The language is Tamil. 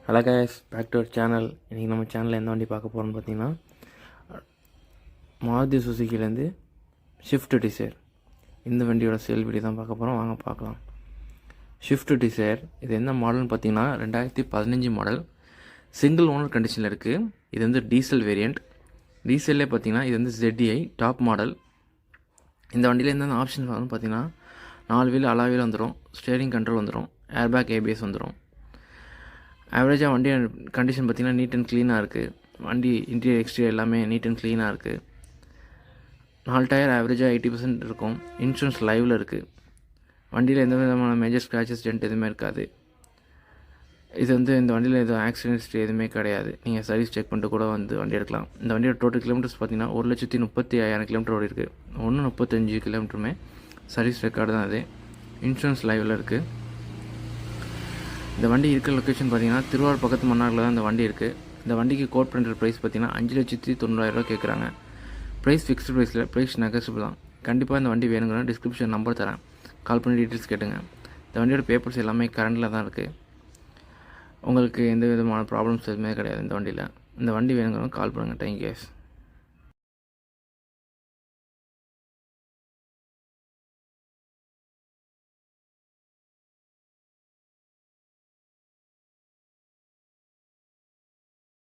Hello guys, back to our channel. இன்றைக்கி நம்ம சேனலில் எந்த வண்டி பார்க்க போகிறோம்னு பார்த்தீங்கன்னா, மாருதி சுசுக்கிலேருந்து ஷிஃப்ட் டிசைர் இந்த வண்டியோட சேல் வீடியோ தான் பார்க்க போகிறோம். வாங்க பார்க்கலாம். ஷிஃப்ட் டிசைர் இது என்ன மாடல்னு பார்த்தீங்கன்னா 2015 மாடல், சிங்கிள் ஓனர் கண்டிஷனில் இருக்குது. இது வந்து டீசல் வேரியண்ட். டீசல்லே பார்த்தீங்கன்னா இது வந்து ZDI டாப் மாடல். இந்த வண்டியில் என்னென்ன ஆப்ஷன் வரும்னு பார்த்தீங்கன்னா 4 வீல் அலா வீல் வந்துடும், ஸ்டேரிங் கண்ட்ரோல் வந்துடும், ஏர்பேக் ABS வந்துடும். ஆவரேஜாக வண்டி கண்டிஷன் பார்த்திங்கன்னா நீட் அண்ட் க்ளீனாக இருக்குது. வண்டி இன்டீரியர் எக்ஸ்டீரியர் எல்லாமே நீட் அண்ட் க்ளீனாக இருக்குது. 4 டயர் ஆவரேஜாக 80% இருக்கும். இன்சூரன்ஸ் லைவில் இருக்குது. வண்டியில் எந்த விதமான மேஜர் ஸ்க்ராச்சஸ் டென்ட் எதுவுமே இருக்காது. இது வந்து இந்த வண்டியில் எதுவும் ஆக்சிடென்ட் ஹிஸ்ட்ரி எதுவுமே கிடையாது. நீங்கள் சர்வீஸ் செக் பண்ணிட்டு கூட வந்து வண்டி எடுக்கலாம். இந்த வண்டியோட டோட்டல் கிலோமீட்டர்ஸ் பார்த்தீங்கன்னா 1,35,000 கிலோமீட்டர் ஓடி இருக்குது. 35 கிலோமீட்டருமே சர்வீஸ் ரெக்கார்டு தான். அது இன்சூரன்ஸ் லைவில் இருக்குது. இந்த வண்டி இருக்கிற லொக்கேஷன் பார்த்தீங்கன்னா திருவாரூர் பக்கத்து மன்னாரில் தான் இந்த வண்டி இருக்குது. இந்த வண்டிக்கு கோட் பண்ணுற ப்ரைஸ் பார்த்தீங்கன்னா 5,90,000 கேட்குறாங்க. ப்ரைஸ் ஃபிக்ஸ்டு ப்ரைஸில், ப்ரைஸ் நெகோசியபிள் தான். கண்டிப்பாக இந்த வண்டி வேணுங்கிற டிஸ்கிரிப்ஷன் நம்பர் தரேன், கால் பண்ணி டீட்டெயில்ஸ் கேட்டுங்க. இந்த வண்டியோட பேப்பர்ஸ் எல்லாமே கரண்டில் தான் இருக்குது. உங்களுக்கு எந்த விதமான ப்ராப்ளம்ஸ் எதுவுமே கிடையாது இந்த வண்டியில். இந்த வண்டி வேணுங்கிறவங்க கால் பண்ணுங்கள். தேங்க்யூ.